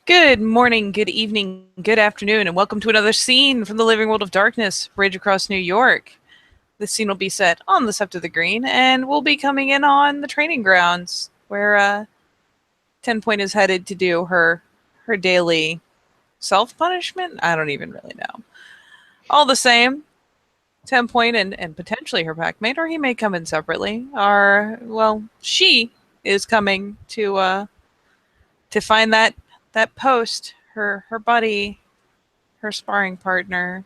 Good morning, good evening, good afternoon, and welcome to another scene from the living world of darkness, Bridge across New York. This scene will be set on the Sept of the Green, and we'll be coming in on the training grounds, where 10 Point is headed to do her daily self-punishment? I don't even really know. All the same, 10 Point and potentially her packmate, or he may come in separately, she is coming to find that post, her buddy, her sparring partner,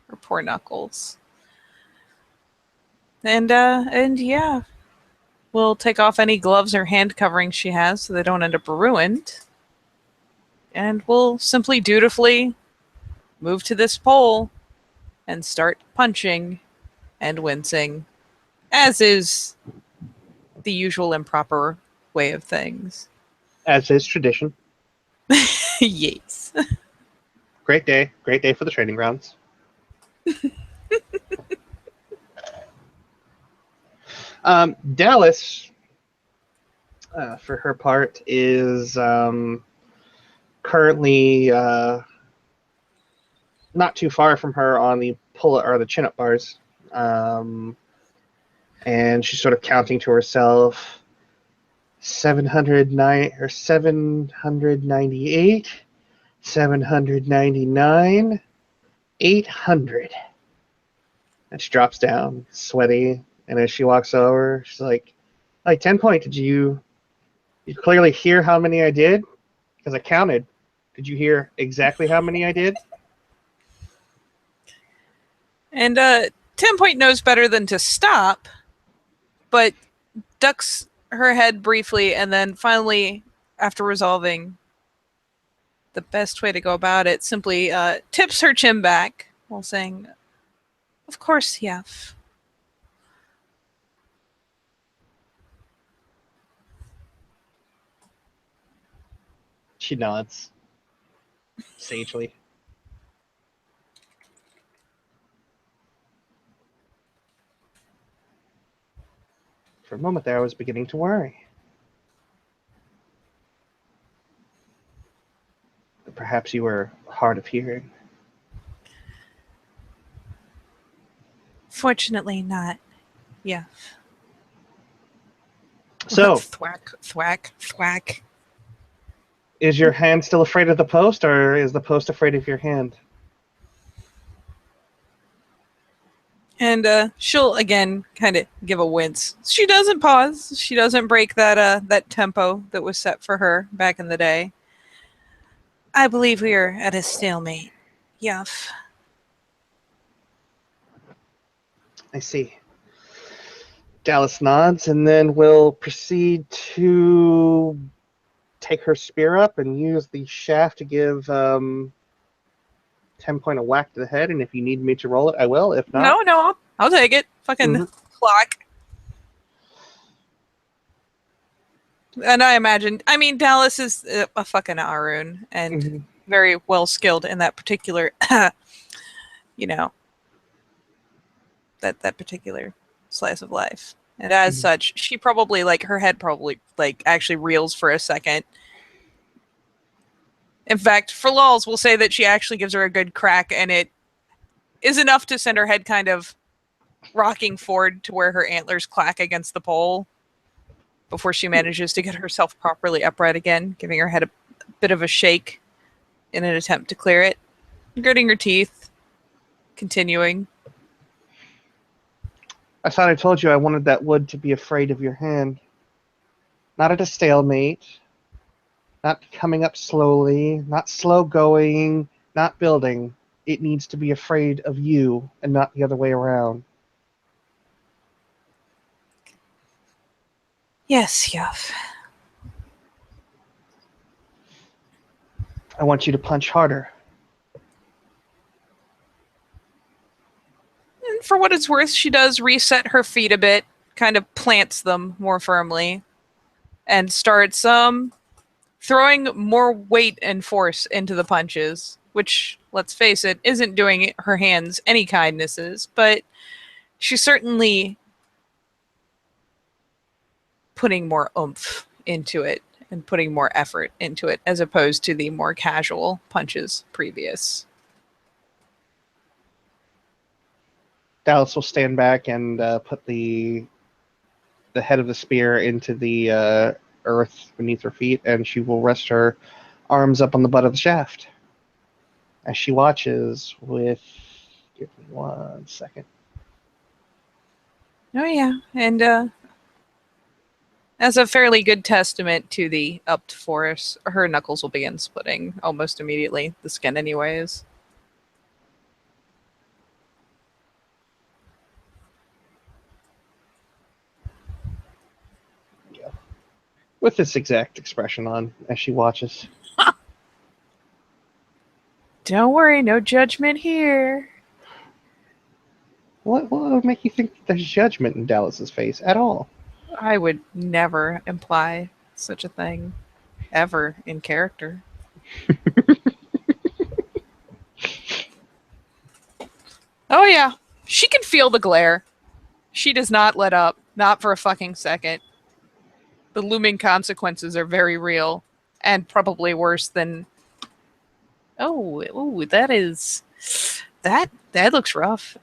her poor Knuckles. And yeah, we'll take off any gloves or hand coverings she has so they don't end up ruined. And we'll simply dutifully move to this pole and start punching and wincing, as is the usual improper way of things. As is tradition. Yes. Great day for the training grounds. Dallas, for her part, is currently not too far from her on the pull or the chin-up bars, and she's sort of counting to herself. 709 or 798, 799, 800. And she drops down, sweaty, and as she walks over, she's like 10 Point, did you clearly hear how many I did? Because I counted. Did you hear exactly how many I did? And 10 Point knows better than to stop, but ducks her head briefly, and then finally, after resolving the best way to go about it, simply tips her chin back while saying, "Of course, Yef." She nods sagely. For a moment there, I was beginning to worry. But perhaps you were hard of hearing. Fortunately not. Yef. So, thwack, thwack, thwack. is your hand still afraid of the post, or is the post afraid of your hand? And she'll again kind of give a wince. She doesn't pause. She doesn't break that tempo that was set for her back in the day. I believe we are at a stalemate. Yuff. I see. Dallas nods, and then we'll proceed to take her spear up and use the shaft to give 10 Point a whack to the head. And if you need me to roll it, I will. If not, No, I'll take it. Fucking clock. And I mean, Dallas is a fucking Arun and very well skilled in that particular, that particular slice of life. And as such, she probably, her head probably, actually reels for a second. In fact, for lulz, we'll say that she actually gives her a good crack, and it is enough to send her head kind of rocking forward to where her antlers clack against the pole before she manages to get herself properly upright again, giving her head a bit of a shake in an attempt to clear it, gritting her teeth, continuing. I thought I told you I wanted that wood to be afraid of your hand. Not at a stalemate, not coming up slowly, not slow going, not building. It needs to be afraid of you and not the other way around. Yes, Yuff. I want you to punch harder. And for what it's worth, she does reset her feet a bit, kind of plants them more firmly, and starts throwing more weight and force into the punches, which, let's face it, isn't doing her hands any kindnesses, but she's certainly putting more oomph into it and putting more effort into it as opposed to the more casual punches previous. Dallas will stand back and put the head of the spear into the earth beneath her feet, and she will rest her arms up on the butt of the shaft as she watches with. Give me 1 second. Oh yeah, and as a fairly good testament to the upped force, her knuckles will begin splitting almost immediately. The skin, anyways. Yeah. With this exact expression on as she watches. Don't worry, no judgment here. What would make you think there's judgment in Dallas's face at all? I would never imply such a thing ever in character. Oh yeah, she can feel the glare. She does not let up, not for a fucking second. The looming consequences are very real and probably worse than that is that looks rough.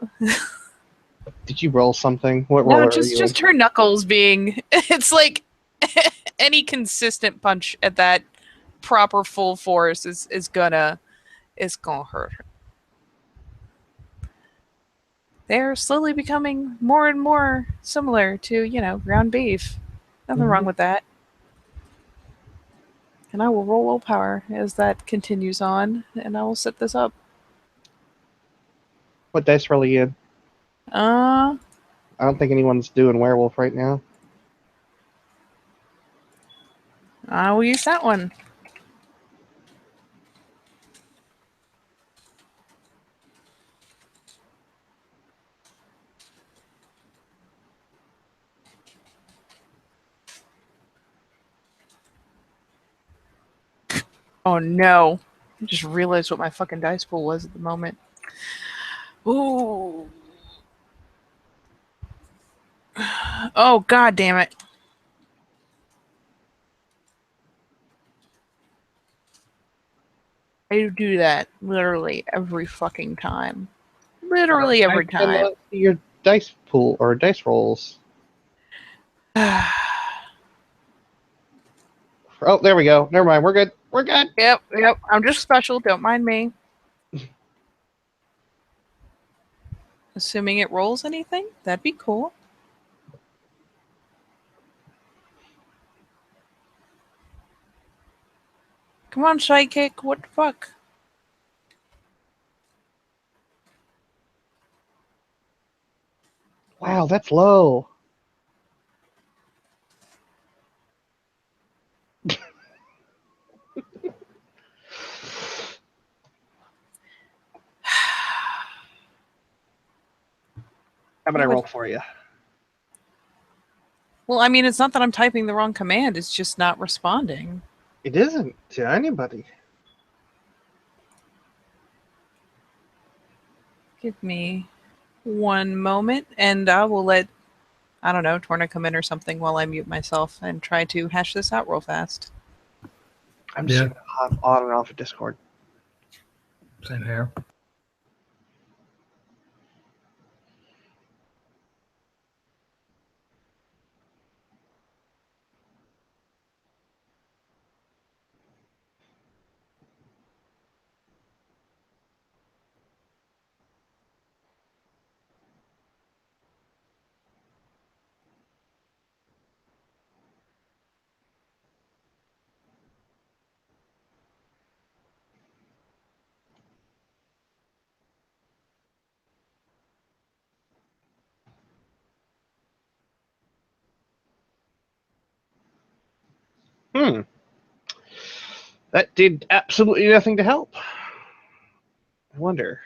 Did you roll something? What No, roller are you just her knuckles being it's like any consistent punch at that proper full force is gonna hurt her. They're slowly becoming more and more similar to, ground beef. Nothing wrong with that. And I will roll willpower as that continues on, and I will set this up. What dice roll are you in? Uh, I don't think anyone's doing werewolf right now. I will use that one. Oh no. I just realized what my fucking dice pool was at the moment. Ooh. Oh, god damn it. I do that literally every fucking time. Literally every time. Let's see your dice pool or dice rolls. Oh, there we go. Never mind. We're good. We're good. Yep. I'm just special. Don't mind me. Assuming it rolls anything, that'd be cool. Come on, sidekick. What the fuck? Wow, that's low. How about I roll for you? Well, I mean, it's not that I'm typing the wrong command. It's just not responding. It isn't to anybody. Give me one moment, and I will let, I don't know, Torna come in or something while I mute myself and try to hash this out real fast. I'm just going to hop on and off of Discord. Same here. That did absolutely nothing to help. I wonder.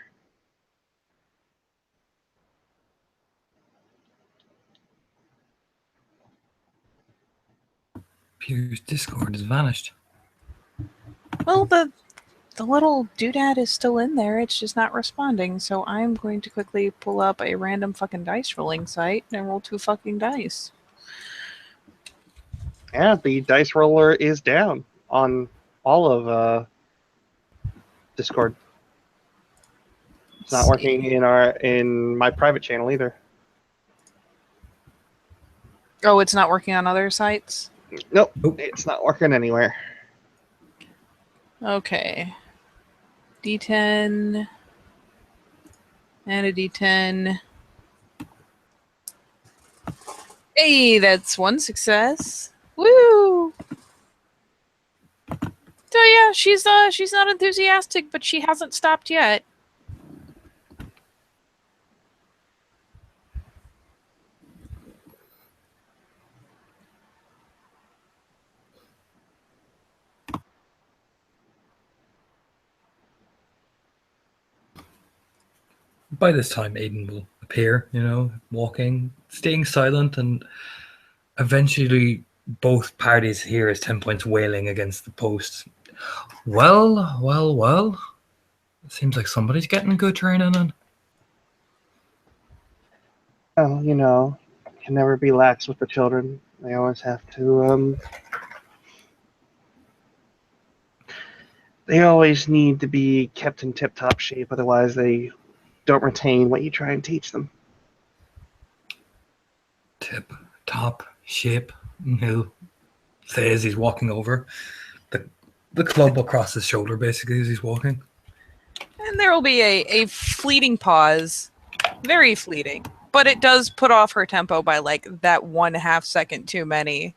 Pew's Discord has vanished. Well, the little doodad is still in there. It's just not responding. So I'm going to quickly pull up a random fucking dice rolling site and roll 2 fucking dice. Yeah, the dice roller is down on all of Discord. It's not working in my private channel either. Oh, it's not working on other sites? Nope, Nope. it's not working anywhere. Okay. D10. And a D10. Hey, that's one success. Woo! So yeah, she's not enthusiastic, but she hasn't stopped yet. By this time, Aiden will appear, walking, staying silent, and eventually both parties hear his 10 points wailing against the post. Well, well, well. It seems like somebody's getting good training in. Oh, can never be lax with the children. They always have to, they always need to be kept in tip-top shape, otherwise they don't retain what you try and teach them. Tip, top, shape. He'll say as he's walking over. The club across his shoulder, basically, as he's walking. And there will be a fleeting pause. Very fleeting. But it does put off her tempo by like that 1/2 second too many.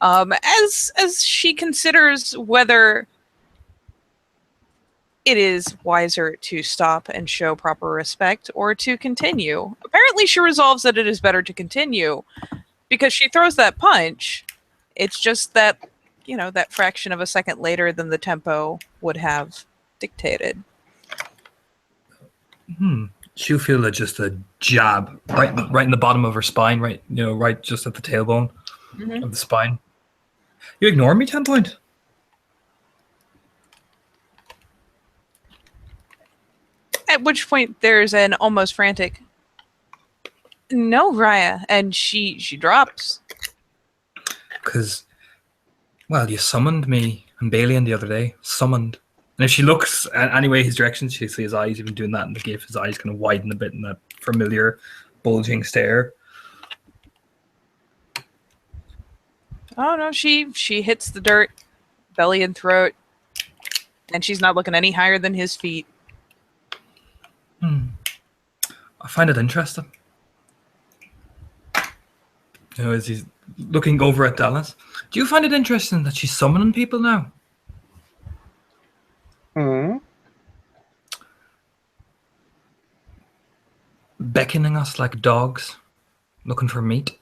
As she considers whether it is wiser to stop and show proper respect or to continue. Apparently she resolves that it is better to continue because she throws that punch. It's just that, that fraction of a second later than the tempo would have dictated. She'll feel just a jab right in the bottom of her spine, right just at the tailbone of the spine. You ignore me, 10 point? At which point there's an almost frantic, "No, Raya," and she drops. Because, well, you summoned me and Balian the other day. Summoned. And if she looks anyway his direction, she sees his eyes even doing that in the gif. His eyes kind of widen a bit in that familiar bulging stare. Oh no, she hits the dirt, belly and throat, and she's not looking any higher than his feet. I find it interesting. As he's looking over at Dallas, do you find it interesting that she's summoning people now? Beckoning us like dogs, looking for meat?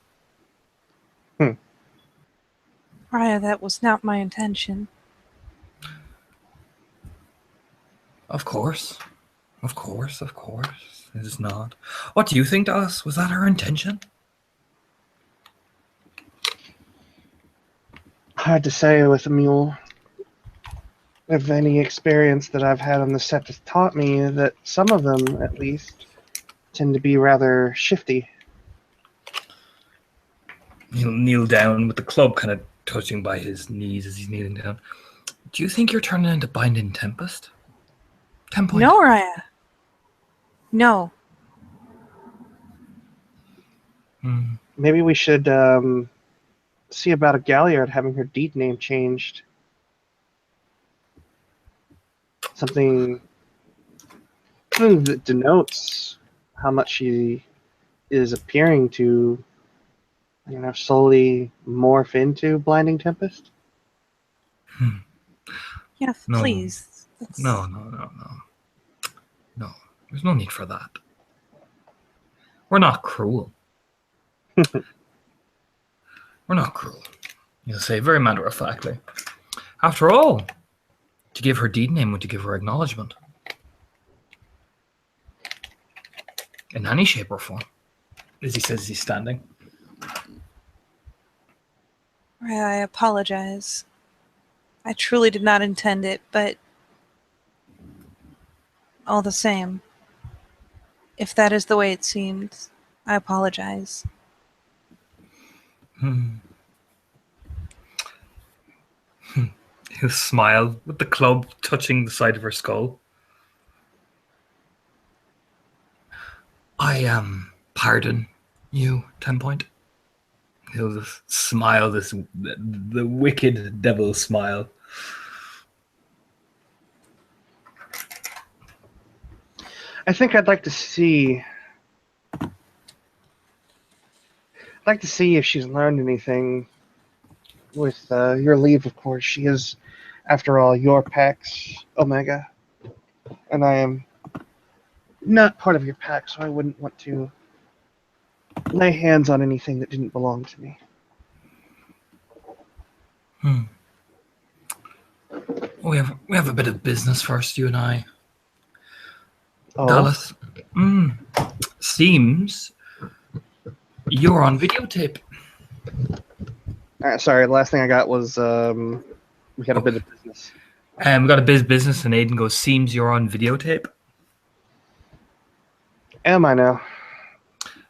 Raya, that was not my intention. Of course. Of course. It is not. What do you think, Dallas? Was that her intention? Hard to say with a mule. If any experience that I've had on the set has taught me that some of them, at least, tend to be rather shifty. He'll kneel down with the club kind of touching by his knees as he's kneeling down. Do you think you're turning into Binding Tempest? 10 point. No, Raya. No. Maybe we should see about a Galliard having her deed name changed. Something that denotes how much she is appearing to, slowly morph into Blinding Tempest. Yes, No. please. No. No, there's no need for that. We're not cruel. We're not cruel. You'll say very matter-of-factly. After all, to give her deed name would to give her acknowledgement. In any shape or form. As he says he's standing. Raya, I apologize. I truly did not intend it, but all the same, if that is the way it seems, I apologize. He'll smile with the club touching the side of her skull. I pardon you, 10 point. He'll just smile the wicked devil smile. I think I'd like to see if she's learned anything. With your leave, of course. She is, after all, your Pax Omega, and I am not part of your pack, so I wouldn't want to lay hands on anything that didn't belong to me. We have a bit of business first, you and I. Oh, Dallas. Seems you're on videotape. sorry. The last thing I got was we had a bit of business. We got a business, and Aiden goes, seems you're on videotape. Am I now?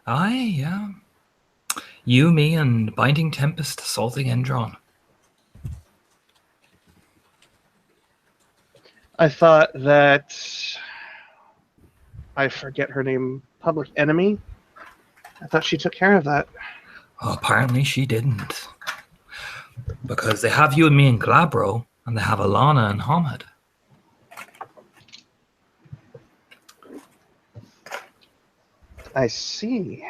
Aye, yeah. You, me, and Binding Tempest assaulting Endron. I thought that I forget her name. Public Enemy. I thought she took care of that. Oh, apparently she didn't. Because they have you and me in Glabro, and they have Alana and Hamid. I see.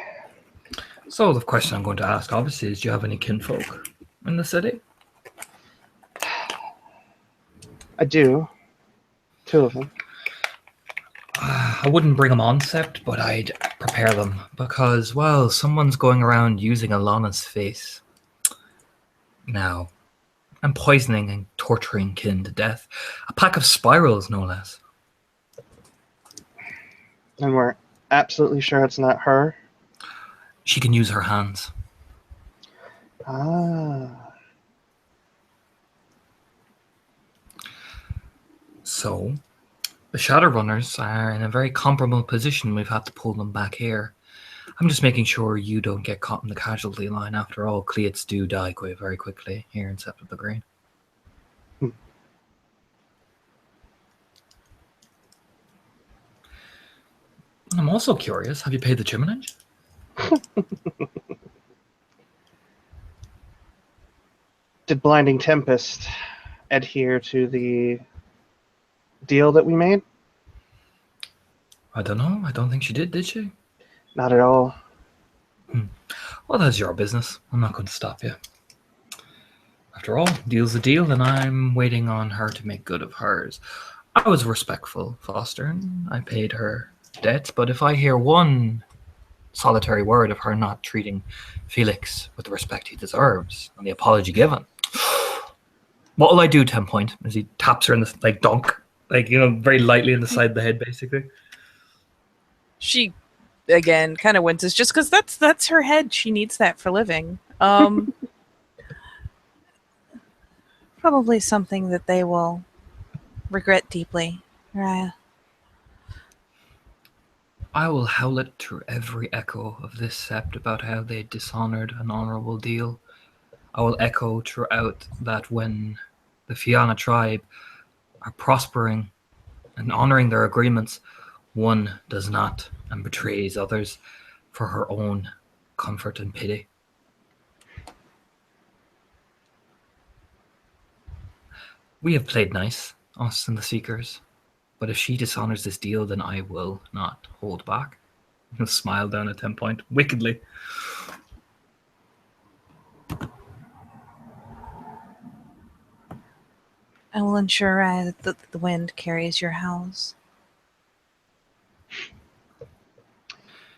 So the question I'm going to ask, obviously, is do you have any kinfolk in the city? I do. 2 of them. I wouldn't bring them on Sept, but I'd prepare them. Because, well, someone's going around using Alana's face. Now, and poisoning and torturing kin to death. A pack of spirals, no less. And we're absolutely sure it's not her. She can use her hands. Ah. So, the Shadowrunners are in a very comparable position. We've had to pull them back here. I'm just making sure you don't get caught in the casualty line. After all, Cleats do die quite very quickly here in Sept of the Green. Hmm. I'm also curious, have you paid the chimnage? Did Blinding Tempest adhere to the deal that we made? I don't know. I don't think she did she? Not at all. Well, that's your business. I'm not going to stop you. After all, deal's a deal, and I'm waiting on her to make good of hers. I was respectful, Foster, and I paid her debts, but if I hear one solitary word of her not treating Felix with the respect he deserves, and the apology given, what will I do, 10 point? As he taps her in the, like, donk, like, very lightly in the side of the head, basically. She, again, kind of winces just because that's her head. She needs that for living. Probably something that they will regret deeply, Raya. I will howl it through every echo of this sept about how they dishonored an honorable deal. I will echo throughout that when the Fianna tribe are prospering and honoring their agreements, one does not and betrays others for her own comfort and pity. We have played nice, us and the Seekers, but if she dishonors this deal, then I will not hold back. He'll smile down at 10 point, wickedly. I will ensure that the wind carries your house.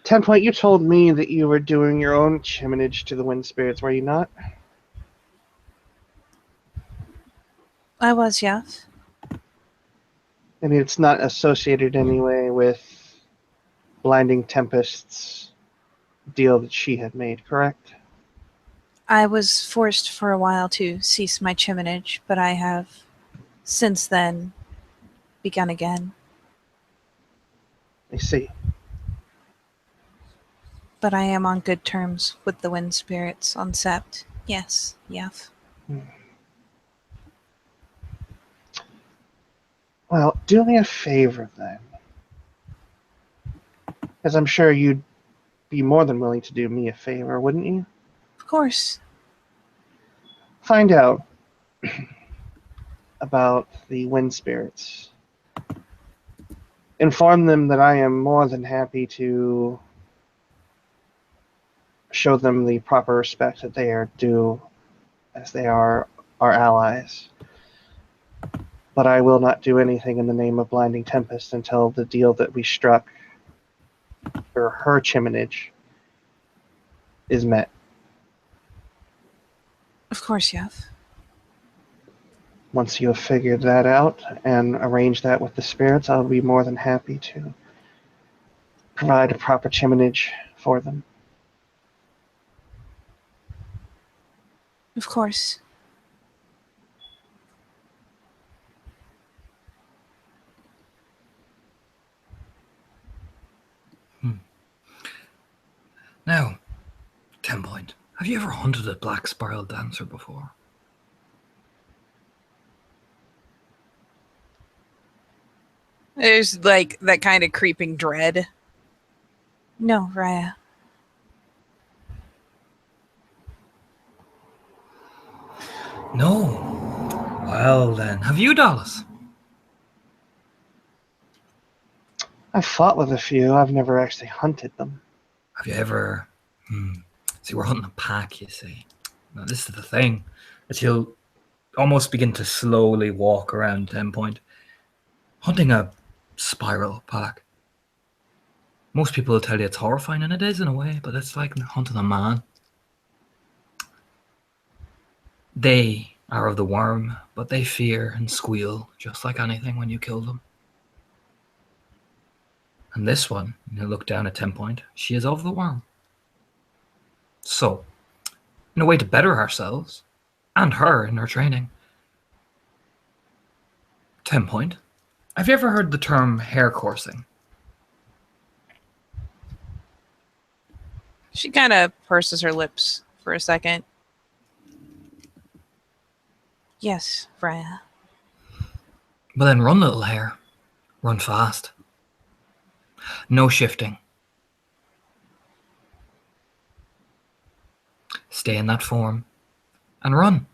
10 point, you told me that you were doing your own chiminage to the wind spirits, were you not? I was, yes. I mean, it's not associated anyway with Blinding Tempest's deal that she had made, correct? I was forced for a while to cease my chiminage, but I have since then begun again. I see. But I am on good terms with the wind spirits on Sept. Yes, Yef. Well, do me a favor then. Because I'm sure you'd be more than willing to do me a favor, wouldn't you? Of course. Find out about the wind spirits. Inform them that I am more than happy to show them the proper respect that they are due, as they are our allies. But I will not do anything in the name of Blinding Tempest until the deal that we struck for her chiminage is met. Of course, yes. Once you have figured that out and arranged that with the spirits, I'll be more than happy to provide a proper chiminage for them. Of course. Now, 10 point. Have you ever hunted a black spiral dancer before? There's like that kind of creeping dread. No, Raya. No. Well then, have you, Dallas? I've fought with a few. I've never actually hunted them. Have you ever... See, we're hunting a pack, you see. Now, this is the thing. That you'll almost begin to slowly walk around 10 point. Hunting a spiral pack. Most people will tell you it's horrifying, and it is in a way, but it's like hunting a man. They are of the worm, but they fear and squeal just like anything when you kill them. And this one, you look down at 10 point, she is of the worm. So, in a way to better ourselves, and her in her training, 10 point, have you ever heard the term hair coursing? She kind of purses her lips for a second. Yes, Raya. Well then run, little hare. Run fast. No shifting. Stay in that form. And run.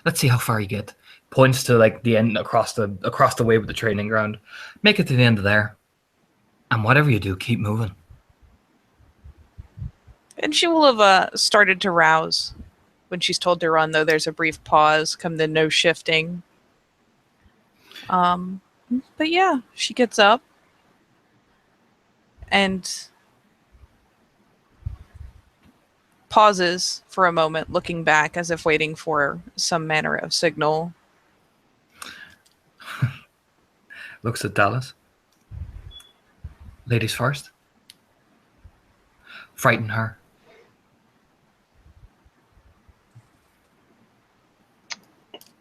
Let's see how far you get. Points to like the end across the way with the training ground. Make it to the end of there. And whatever you do, keep moving. And she will have started to rouse when she's told to run, though there's a brief pause, come the no shifting. But yeah, she gets up and pauses for a moment, looking back as if waiting for some manner of signal. Looks at Dallas. Ladies first. Frighten her.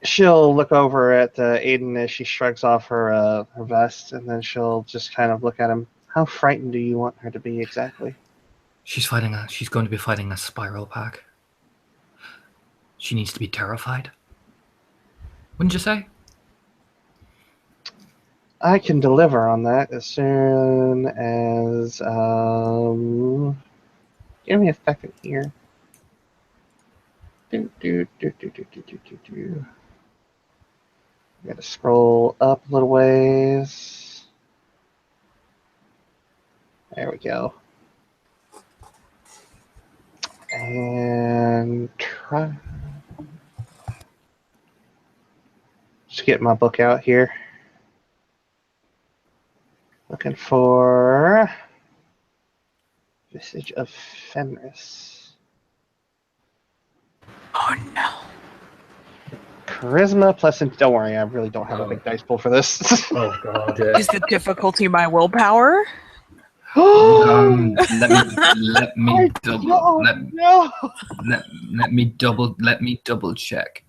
She'll look over at Aiden as she shrugs off her vest, and then she'll just kind of look at him. How frightened do you want her to be exactly? She's going to be fighting a spiral pack. She needs to be terrified. Wouldn't you say? I can deliver on that as soon as give me a second here. Gotta scroll up a little ways. There we go. And try. Just get my book out here. Looking for Visage of Fenris. Oh no. Charisma plus, don't worry, I really don't have a big dice pool for this. Oh god, yeah. Is the difficulty my willpower? Let me double. Let me double check.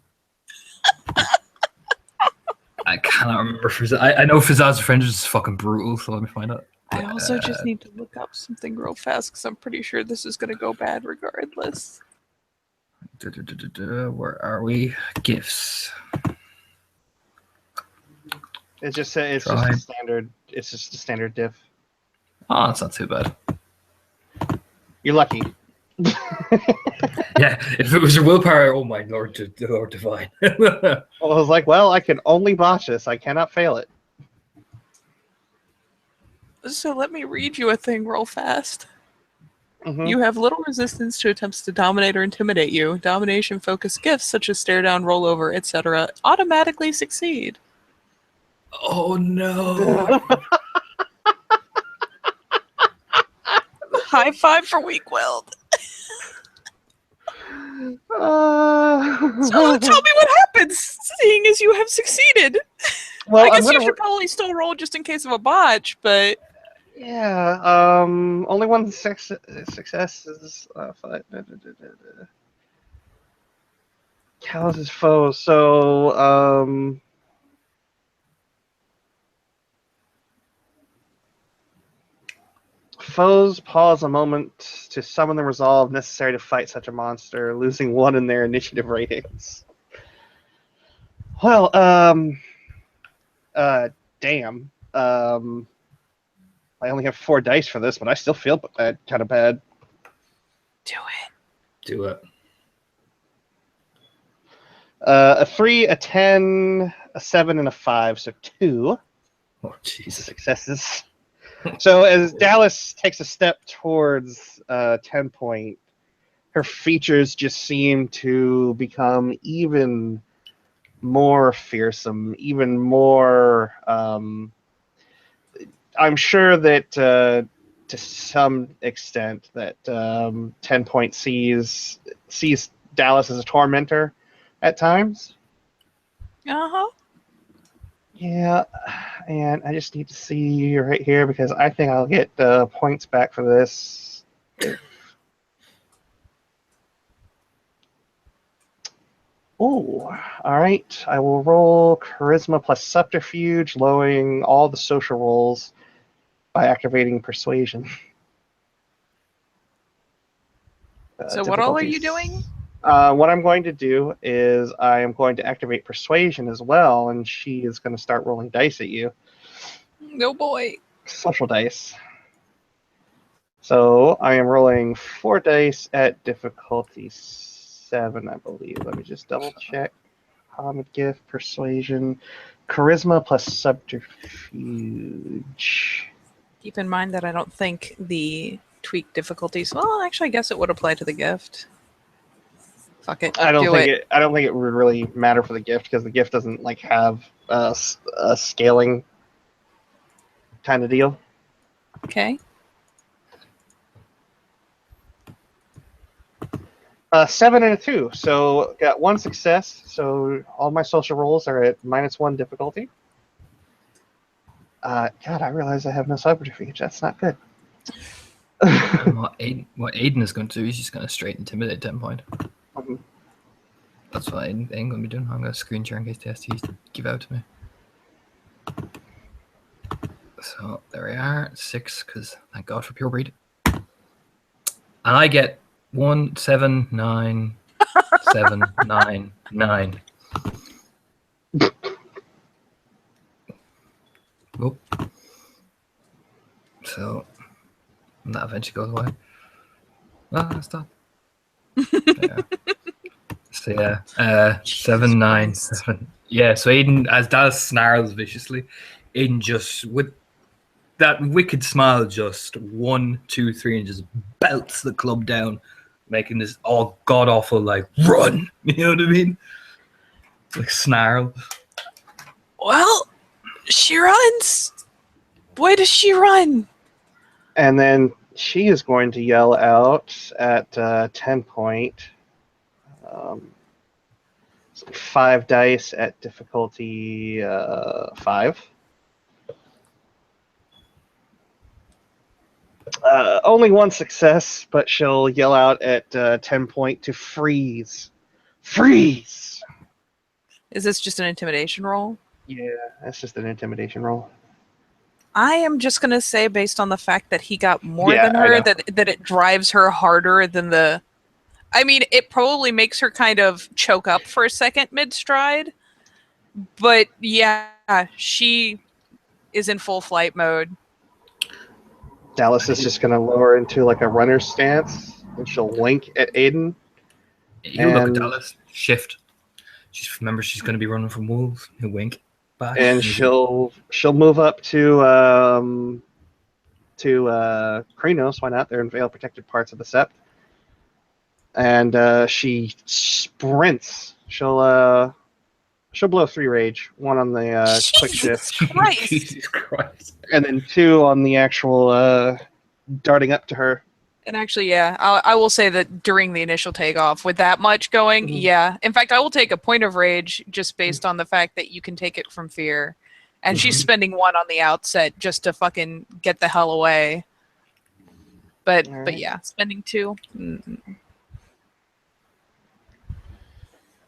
I cannot remember. I know Fizaz's friend is fucking brutal, so let me find out. I also just need to look up something real fast because I'm pretty sure this is going to go bad regardless. Where are we? Gifts. It's just a Try. standard. It's just a standard diff. Oh, that's not too bad. You're lucky. Yeah, if it was your willpower, oh my lord, Lord divine. I was like, well, I can only botch this. I cannot fail it. So let me read you a thing real fast. Mhm. You have little resistance to attempts to dominate or intimidate you. Domination-focused gifts such as stare down, roll over, etc. automatically succeed. Oh no. High five for weak-willed. So tell me what happens, seeing as you have succeeded. Well, I guess you should probably still roll just in case of a botch, but... Yeah, only one success is 5. Callous' foes. So, foes pause a moment to summon the resolve necessary to fight such a monster, losing 1 in their initiative ratings. Well, damn. I only have 4 dice for this, but I still feel kind of bad. Do it. Do it. A 3, a 10, a 7, and a 5, so 2 Oh Jesus. successes. So as Dallas takes a step towards 10 point, her features just seem to become even more fearsome, even more. I'm sure that to some extent that 10 point sees Dallas as a tormentor at times. Uh-huh. Yeah, and I just need to see you right here because I think I'll get points back for this. Oh, all right. I will roll Charisma plus Subterfuge, lowering all the social rolls by activating Persuasion. So what all are you doing? What I'm going to do is I am going to activate Persuasion as well, and she is going to start rolling dice at you. No boy. Social dice. So I am rolling 4 dice at difficulty 7, I believe. Let me just double check. Homid Gift, Persuasion, Charisma plus Subterfuge. Keep in mind that I don't think the tweak difficulties... Well, actually, I guess it would apply to the gift. Fuck it. I don't Do think it. I don't think it would really matter for the gift because the gift doesn't like have a scaling kind of deal. Okay. 7 and a 2, so got 1 success. So all my social rolls are at -1 difficulty. God, I realize I have no subterfuge. That's not good. What Aiden is going to do is just going to straight intimidate 10 point. Mhm. That's what Aiden going to be doing. I'm going to screen share in case the STs give out to me. So there we are, 6, because thank God for pure breed. And I get 1, 7, 9, 7, 9, 9. Whoop. So that eventually goes away. Ah, stop. Yeah. So yeah, 7, 9, 7. Yeah, so Aiden, as Dallas snarls viciously, Aiden just, with that wicked smile, just 1, 2, 3, and just belts the club down, making this all god-awful, like, run! You know what I mean? Like, snarl. Well, she runs. Boy, does she run. And then she is going to yell out at 10 point. 5 dice at difficulty 5. Only 1 success, but she'll yell out at 10 point to freeze. Freeze! Is this just an intimidation roll? Yeah, that's just an intimidation roll. I am just going to say, based on the fact that he got more Yeah, than I her, know. that it drives her harder than the... I mean, it probably makes her kind of choke up for a second mid-stride. But yeah, she is in full flight mode. Dallas is just going to lower into like a runner stance, and she'll wink at Aiden. You look at And- Dallas. Shift. Remember, she's going to be running from wolves. You wink back. And she'll move up to Kranos. Why not? They're in veil protected parts of the sept. And she sprints. She'll blow 3 rage. 1 on the quick shift, Christ. Jesus Christ. and then 2 on the actual darting up to her. And actually, yeah, I will say that during the initial takeoff, with that much going, yeah. In fact, I will take a point of rage just based on the fact that you can take it from fear. And she's spending 1 on the outset just to fucking get the hell away. But yeah, spending 2.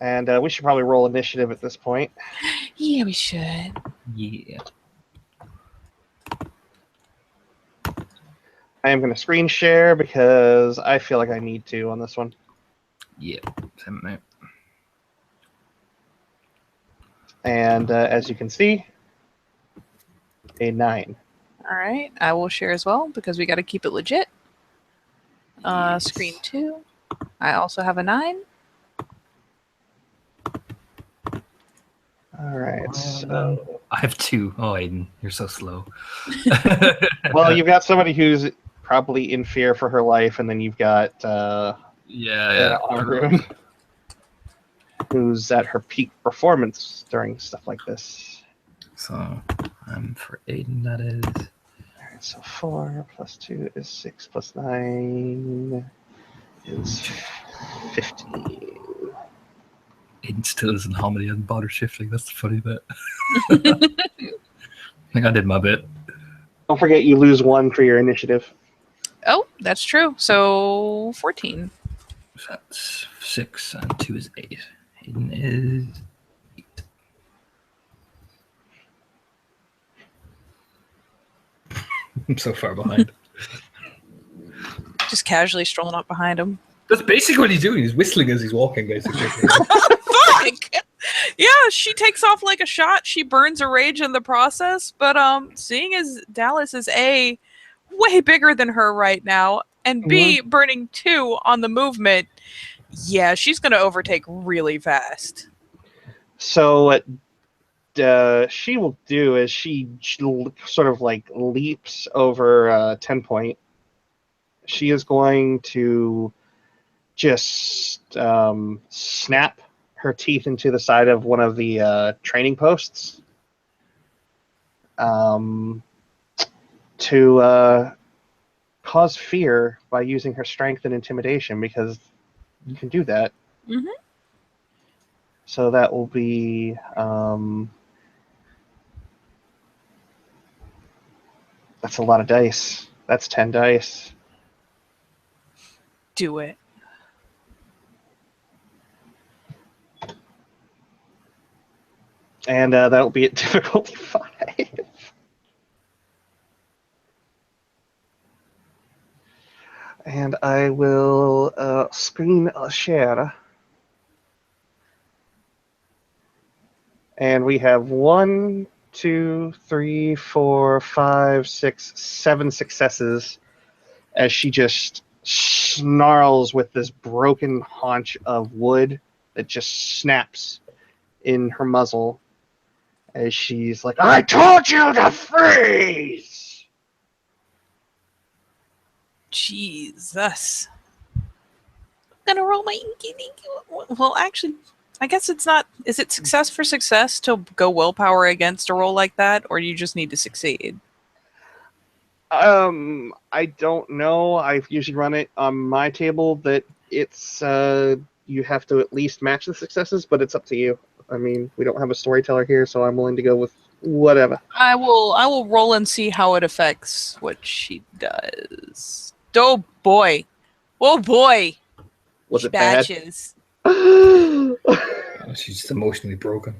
And we should probably roll initiative at this point. Yeah, we should. Yeah. I am going to screen share because I feel like I need to on this one. Yeah. Same mate. And as you can see, a 9. All right, I will share as well because we got to keep it legit. Screen 2. I also have a 9. All right. So, I have 2. Oh, Aiden, you're so slow. well, you've got somebody who's probably in fear for her life, and then you've got yeah. Arun, who's at her peak performance during stuff like this. So, for Aiden, that is. All right, so 4 plus 2 is 6 plus 9 is 15. Aiden still isn't homily and bother shifting. That's the funny bit. I think I did my bit. Don't forget you lose 1 for your initiative. Oh, that's true. So 14. So that's 6 and 2 is 8. Aiden is 8. I'm so far behind. Just casually strolling up behind him. That's basically what he's doing. He's whistling as he's walking, basically. Fuck! Yeah, she takes off like a shot. She burns a rage in the process. But seeing as Dallas is A, way bigger than her right now, and B, burning 2 on the movement, yeah, she's going to overtake really fast. So what she will do is she sort of like leaps over 10 point. She is going to just snap her teeth into the side of one of the training posts to cause fear by using her strength and intimidation, because you can do that. Mm-hmm. So that will be that's a lot of dice. That's 10 dice. Do it. And that'll be at difficulty 5. And I will screen share. And we have 1, 2, 3, 4, 5, 6, 7 successes as she just snarls with this broken haunch of wood that just snaps in her muzzle as she's like, I told you to freeze! Jesus. I'm gonna roll my inky dinky. Well, actually, I guess it's not. Is it success for success to go willpower against a roll like that, or you just need to succeed? I don't know. I've usually run it on my table that it's you have to at least match the successes, but it's up to you. I mean, we don't have a storyteller here, so I'm willing to go with whatever. I will roll and see how it affects what she does. Oh boy. Oh boy. Was it Batches. bad? She's just emotionally broken.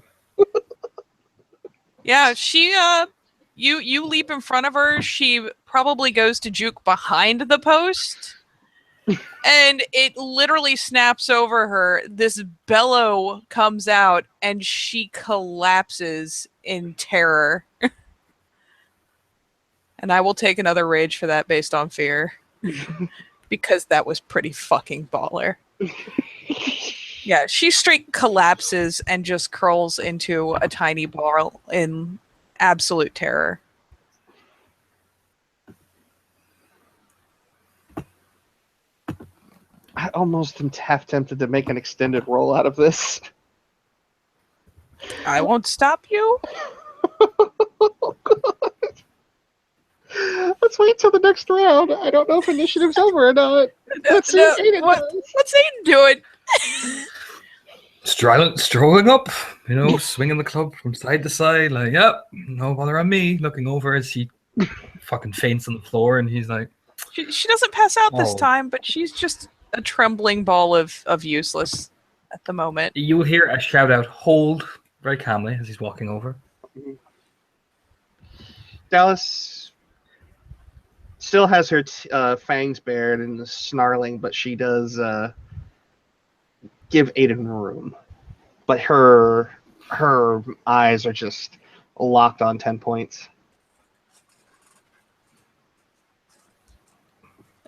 Yeah, she you leap in front of her, she probably goes to juke behind the post. And it literally snaps over her. This bellow comes out and she collapses in terror. And I will take another rage for that based on fear. Because that was pretty fucking baller. Yeah, she straight collapses and just curls into a tiny ball in absolute terror. I almost am half tempted to make an extended roll out of this. I won't stop you. Oh, God. Let's wait till the next round. I don't know if initiative's over or not. Let's see what Aiden does. What's Aiden doing? Strolling up, swinging the club from side to side, like, yep, no bother on me. Looking over as he fucking faints on the floor, and he's like, She doesn't pass out this Oh. time, but she's just a trembling ball of useless at the moment. you will hear a shout out, hold, very calmly as he's walking over. Dallas still has her fangs bared and is snarling, but she does give Aiden room. But her eyes are just locked on 10 points.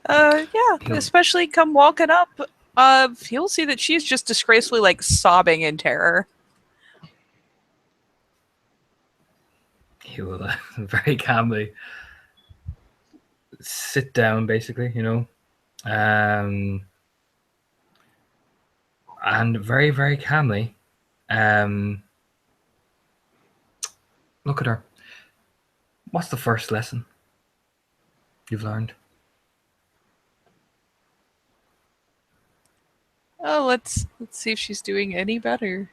Yeah, especially come walking up. You'll see that she's just disgracefully like sobbing in terror. He will very calmly sit down, basically, and very, very calmly look at her. What's the first lesson you've learned? Oh, let's see if she's doing any better.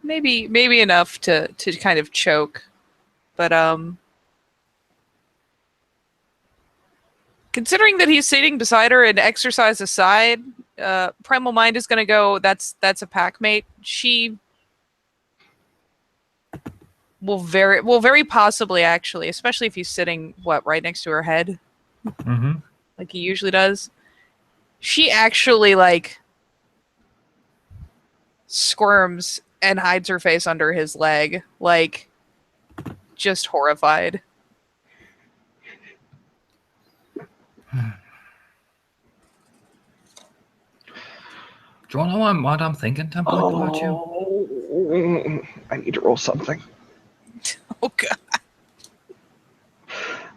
Maybe enough to kind of choke, but considering that he's sitting beside her and exercise aside, Primal Mind is going to go. That's a pack mate. She will very possibly actually, especially if he's sitting right next to her head, like he usually does. She actually like squirms and hides her face under his leg, like just horrified. Do you want to know what I'm thinking, Temple? About you? I need to roll something. Oh god.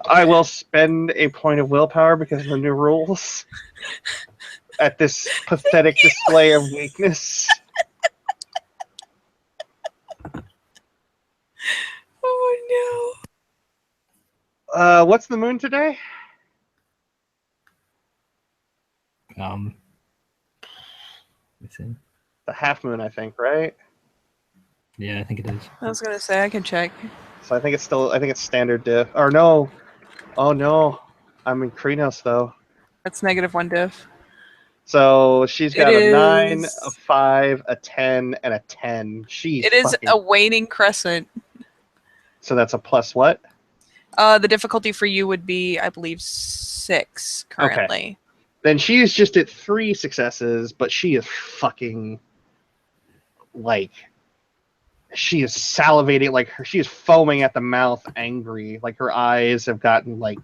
I will spend a point of willpower because of the new rules at this pathetic display of weakness. Oh What's the moon today? Let me see. The half moon, I think, right? Yeah, I think it is. no. I was gonna say I can check. So I think it's standard diff. Or no. Oh no. I'm in Krenos though. That's -1 diff. So she's got It a 9, is- a 5, a 10, and a 10. She's It is fucking... a waning crescent. So that's a plus what? The difficulty for you would be, I believe, 6 currently. Okay. Then she's just at 3 successes, but she is fucking like she is salivating, like she is foaming at the mouth, angry. Like her eyes have gotten like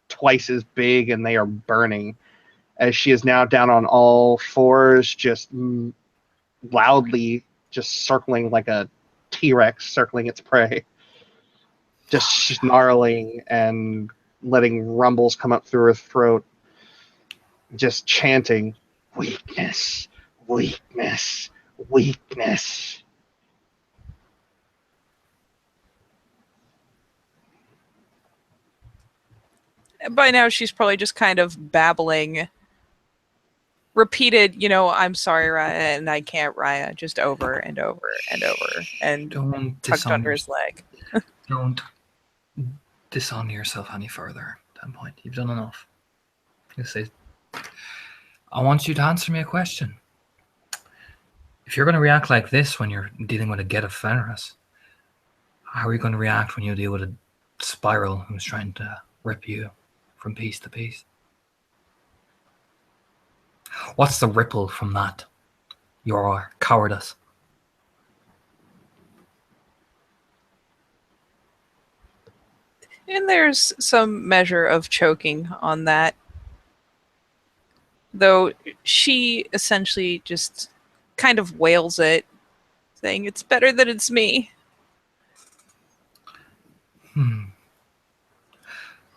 twice as big, and they are burning. As she is now down on all fours, just loudly, just circling like a T-Rex circling its prey, just snarling and letting rumbles come up through her throat, just chanting, "Weakness, weakness, weakness." By now, she's probably just kind of babbling. Repeated, I'm sorry, Raya, and I can't, Raya, just over and over and over, and Don't tucked under his leg. Don't dishonor yourself any further at that point. You've done enough. You say, I want you to answer me a question. If you're going to react like this when you're dealing with a Get of Fenris, how are you going to react when you deal with a Spiral who's trying to rip you from piece to piece? What's the ripple from that? Your cowardice. And there's some measure of choking on that. Though she essentially just kind of wails it, saying, "It's better that it's me."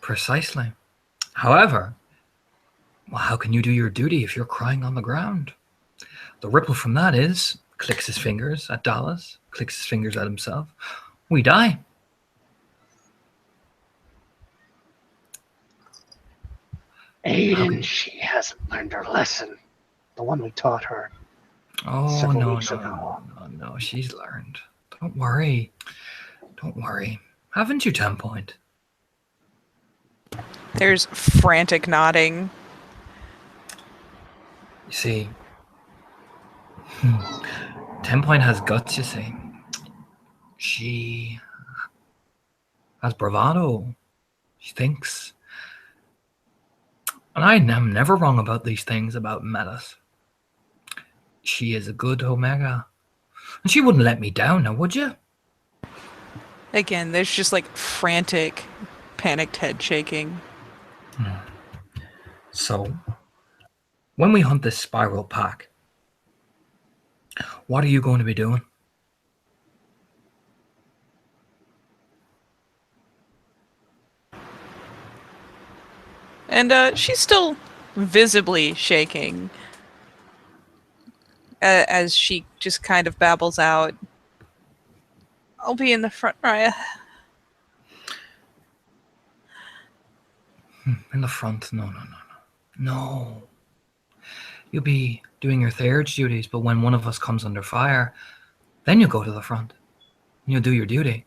Precisely. However, well, how can you do your duty if you're crying on the ground? The ripple from that is, clicks his fingers at Dallas, clicks his fingers at himself. We die. Aiden, she hasn't learned her lesson. The one we taught her Oh, several no, weeks no, ago. no. She's learned. Don't worry. Don't worry. Haven't you, 10 Point? There's frantic nodding. You see, 10 Point has guts, you see. She has bravado. She thinks. And I am never wrong about these things about Metis. She is a good Omega. And she wouldn't let me down now, would you? Again, there's just like frantic, panicked head shaking. So, when we hunt this spiral pack, what are you going to be doing? And she's still visibly shaking as she just kind of babbles out, "I'll be in the front, Raya." In the front? No. No. You'll be doing your third duties, but when one of us comes under fire, then you'll go to the front. And you'll do your duty.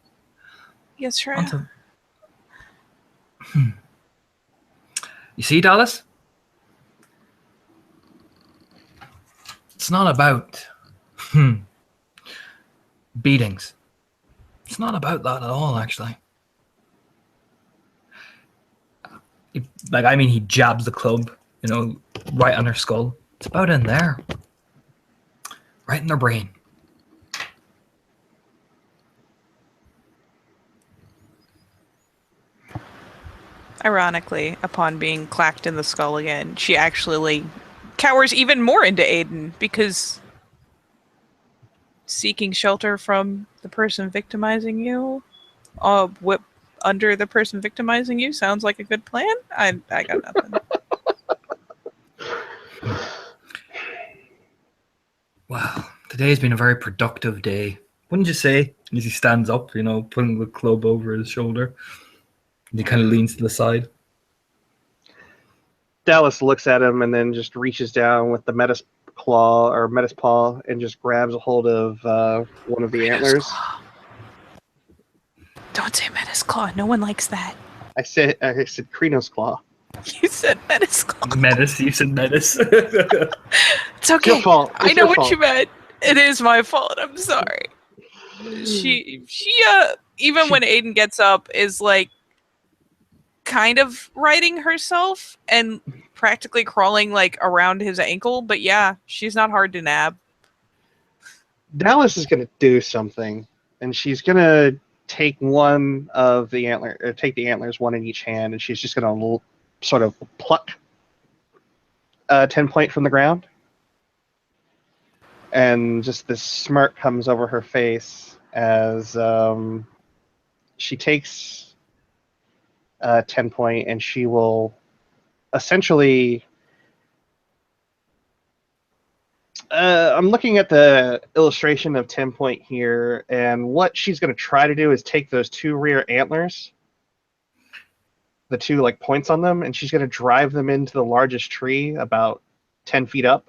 Yes, Raya. You see, Dallas? It's not about beatings. It's not about that at all, actually. He jabs the club, right on her skull. It's about in there. Right in their brain. Ironically, upon being clacked in the skull again, she actually cowers even more into Aiden because seeking shelter from the person victimizing you, whip under the person victimizing you sounds like a good plan. I got nothing. Wow, today has been a very productive day, wouldn't you say? As he stands up, putting the club over his shoulder. And he kind of leans to the side. Dallas looks at him and then just reaches down with the Metis paw and just grabs a hold of one of the antlers. Claw. Don't say Metis Claw. No one likes that. I said Krino's claw. You said Metis Claw. Metis, you said Metis. It's okay. It's your fault. I know what you meant. It is my fault. I'm sorry. She even when Aiden gets up is like kind of righting herself and practically crawling like around his ankle, but yeah, she's not hard to nab. Dallas is going to do something, and she's going to take one of the take the antlers, one in each hand, and she's just going to sort of pluck 10 Point from the ground. And just this smirk comes over her face as she takes 10 Point, and she will essentially... I'm looking at the illustration of 10 Point here, and what she's going to try to do is take those two rear antlers, the two points on them, and she's going to drive them into the largest tree about 10 feet up,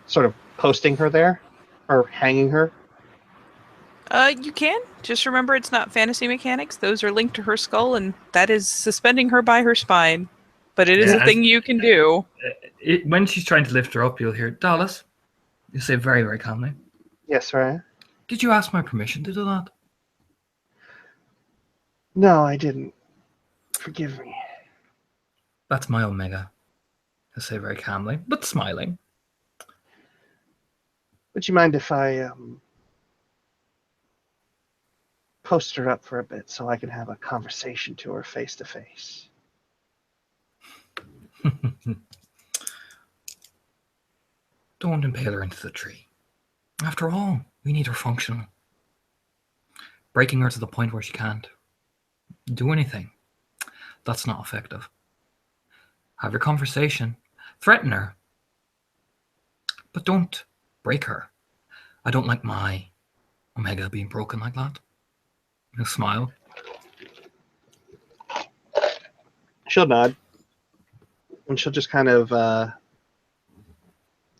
sort of posting her there, or hanging her. You can. Just remember it's not fantasy mechanics. Those are linked to her skull, and that is suspending her by her spine. But it is a thing you can do. When she's trying to lift her up, you'll hear, Dallas, you say very, very calmly, Yes, right? did you ask my permission to do that? No, I didn't. Forgive me. That's my Omega. I say very calmly, but smiling. Would you mind if I post her up for a bit so I can have a conversation to her face to face. Don't impale her into the tree. After all, we need her functional. Breaking her to the point where she can't do anything, that's not effective. Have your conversation, threaten her, but don't break her. I don't like my Omega being broken like that. He'll smile. She'll nod, and she'll just kind of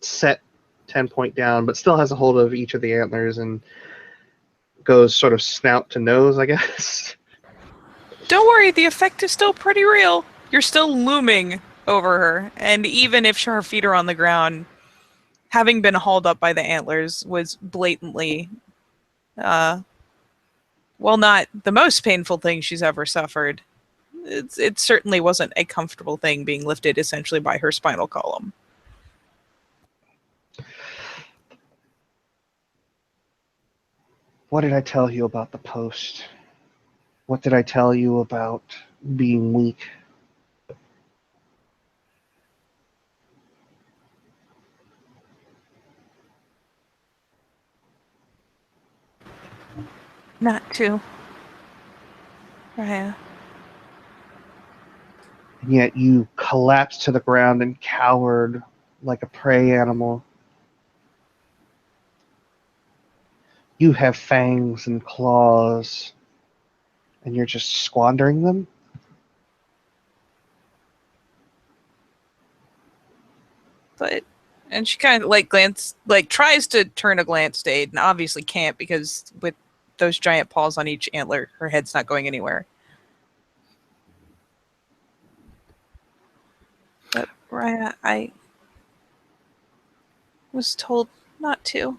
set 10 point down, but still has a hold of each of the antlers and goes sort of snout to nose, I guess. Don't worry, the effect is still pretty real. You're still looming over her, and even if her feet are on the ground, having been hauled up by the antlers was blatantly, well, not the most painful thing she's ever suffered. It certainly wasn't a comfortable thing being lifted essentially by her spinal column. What did I tell you about the post? What did I tell you about being weak? Not to. Raya. And yet you collapsed to the ground and cowered like a prey animal. You have fangs and claws, and you're just squandering them? And she kind of tries to turn a glance to Aiden, obviously can't because with those giant paws on each antler, her head's not going anywhere. But Raya, I was told not to.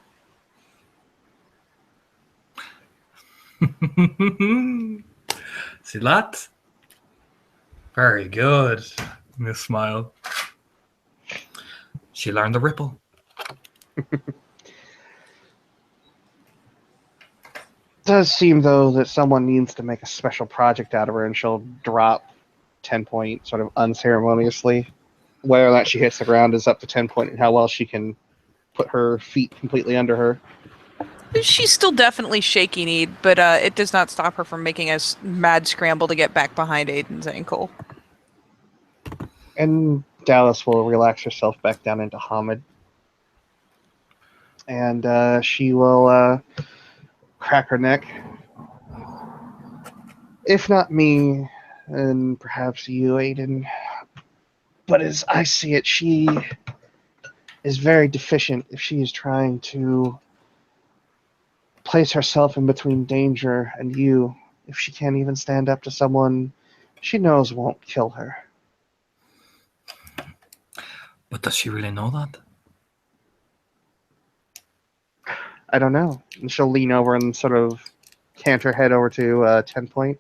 See that? Very good. Miss Smile. She learned the ripple. Does seem, though, that someone needs to make a special project out of her, and she'll drop 10 point sort of unceremoniously. Whether or not she hits the ground is up to 10 point, and how well she can put her feet completely under her. She's still definitely shaky-kneed, but it does not stop her from making a mad scramble to get back behind Aiden's ankle. And Dallas will relax herself back down into Hamid. And she will crack her neck. If not me, and perhaps you, Aiden. But as I see it, she is very deficient if she is trying to place herself in between danger and you, if she can't even stand up to someone she knows won't kill her. But does she really know that? I don't know. And she'll lean over and sort of cant her head over to 10 point.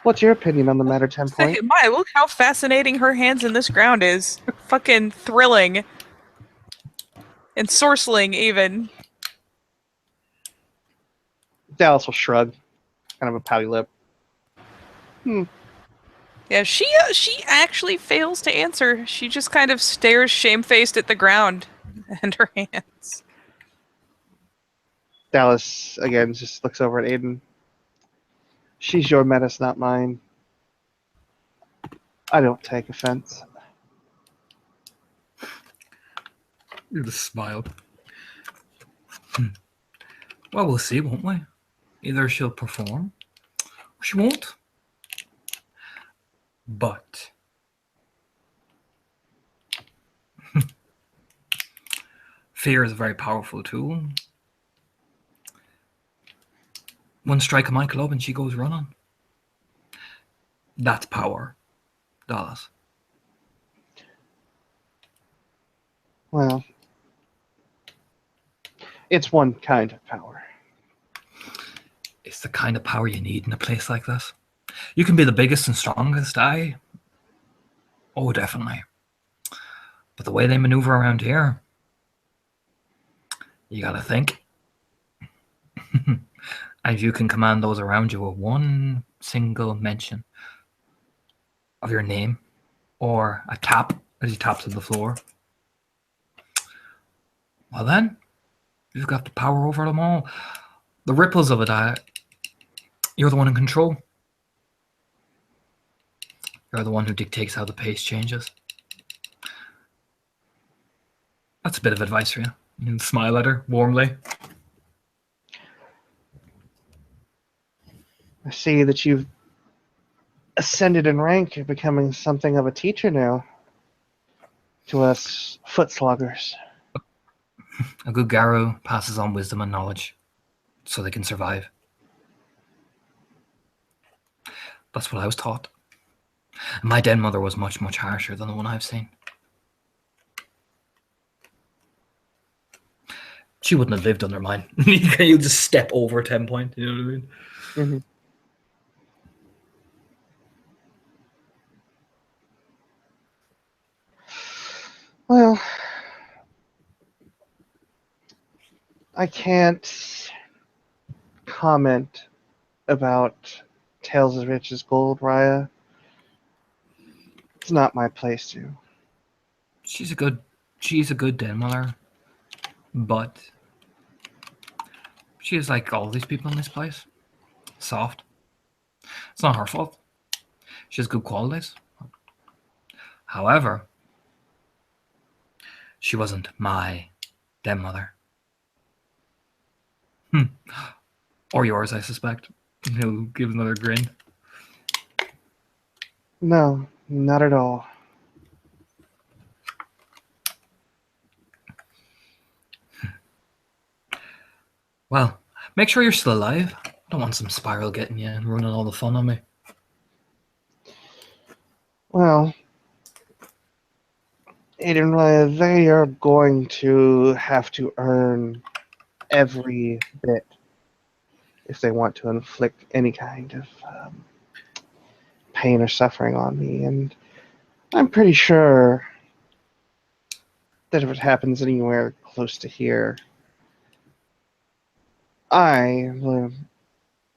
What's your opinion on the matter, 10 point? My, look how fascinating her hands in this ground is. Fucking thrilling. And sorceling, even. Dallas will shrug, kind of a pouty lip. Yeah, she actually fails to answer. She just kind of stares shamefaced at the ground and her hands. Dallas, again, just looks over at Aiden. She's your menace, not mine. I don't take offense. You just smiled. Well, we'll see, won't we? Either she'll perform, or she won't. But fear is a very powerful tool. One strike of my club and she goes running. That's power, Dallas. Well, it's one kind of power. It's the kind of power you need in a place like this. You can be the biggest and strongest, oh, definitely. But the way they maneuver around here, you gotta think. And you can command those around you with one single mention of your name or a tap as you tap to the floor. Well then, you've got the power over them all. The ripples of it, you're the one in control. You're the one who dictates how the pace changes. That's a bit of advice for you. You can smile at her warmly. I see that you've ascended in rank, becoming something of a teacher now to us foot sloggers. A good Garu passes on wisdom and knowledge so they can survive. That's what I was taught. My den mother was much, much harsher than the one I've seen. She wouldn't have lived under mine. You'll just step over 10 point, you know what I mean? Mm-hmm. Well, I can't comment about Tales as Rich as Gold, Raya. It's not my place to. She's a good den mother, but she is like all these people in this place. Soft. It's not her fault. She has good qualities. However, she wasn't my den mother. Or yours, I suspect. He'll give another grin. No, not at all. Well, make sure you're still alive. I don't want some spiral getting you and ruining all the fun on me. Well, Aiden, Raya, they are going to have to earn every bit if they want to inflict any kind of pain or suffering on me. And I'm pretty sure that if it happens anywhere close to here, I, the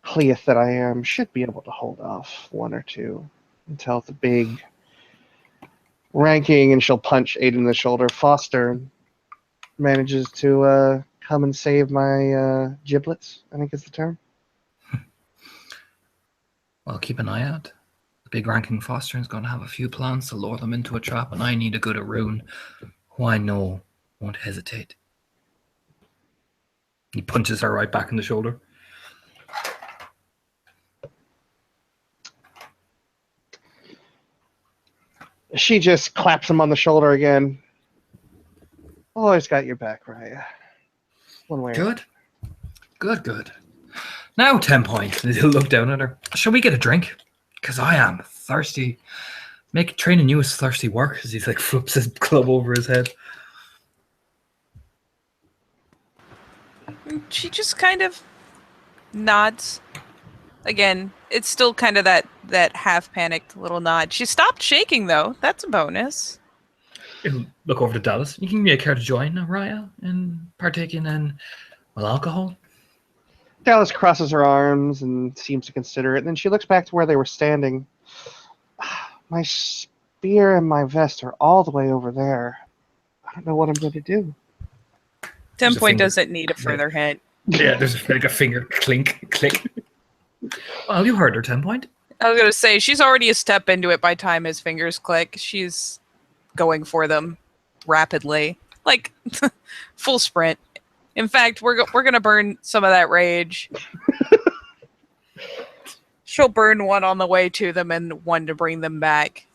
Cleith that I am, should be able to hold off one or two until the big ranking, and she'll punch Aiden in the shoulder, Foster manages to come and save my giblets, I think is the term. Well, keep an eye out. The big ranking Foster is going to have a few plans to lure them into a trap, and I need a good Arun who I know won't hesitate. He punches her right back in the shoulder. She just claps him on the shoulder again. Always got your back, Raya. One way. Good. Good. Now 10 points. He'll look down at her. Shall we get a drink? Because I am thirsty. Training you is thirsty work as he like flips his club over his head. She just kind of nods. Again, it's still kind of that half panicked little nod. She stopped shaking though. That's a bonus. He'll look over to Dallas. You can care to join Raya in partaking in alcohol? Dallas crosses her arms and seems to consider it. And then she looks back to where they were standing. My spear and my vest are all the way over there. I don't know what I'm going to do. 10 point doesn't need a further hint. Yeah, there's like a finger clink, click. Well, you heard her, 10 point. I was going to say, she's already a step into it by time his fingers click. She's going for them rapidly. Like, full sprint. In fact, we're going to burn some of that rage. She'll burn one on the way to them and one to bring them back.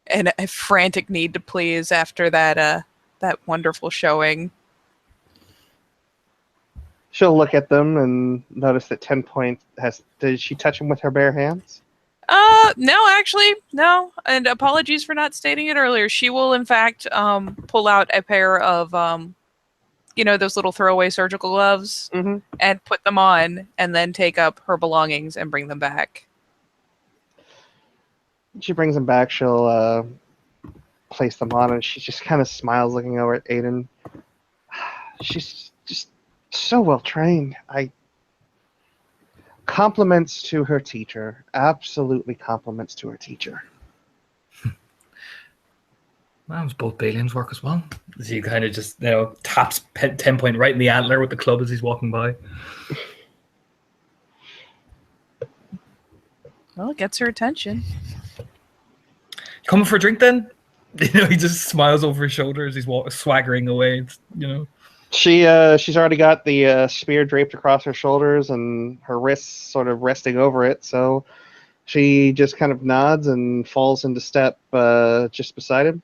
And a frantic need to please after that wonderful showing. She'll look at them and notice that 10 point did she touch him with her bare hands? No, actually, no. And apologies for not stating it earlier. She will, in fact, pull out a pair of, those little throwaway surgical gloves and put them on and then take up her belongings and bring them back. She brings them back. She'll place them on and she just kind of smiles looking over at Aiden. She's just So well trained. Compliments to her teacher. Absolutely compliments to her teacher. That was both Balian's work as well. As he kind of just, taps 10 point right in the antler with the club as he's walking by. Well, it gets her attention. Coming for a drink then? He just smiles over his shoulder as he's swaggering away. She's already got the spear draped across her shoulders and her wrists sort of resting over it, so she just kind of nods and falls into step just beside him.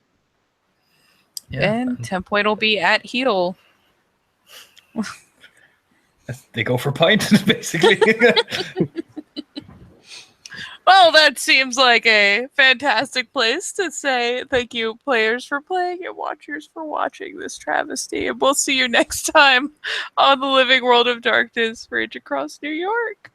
Yeah, And 10 point will be at heel. they go for a pint, basically. Well, that seems like a fantastic place to say thank you, players, for playing and watchers for watching this travesty. And we'll see you next time on the Living World of Darkness, Rage Across New York.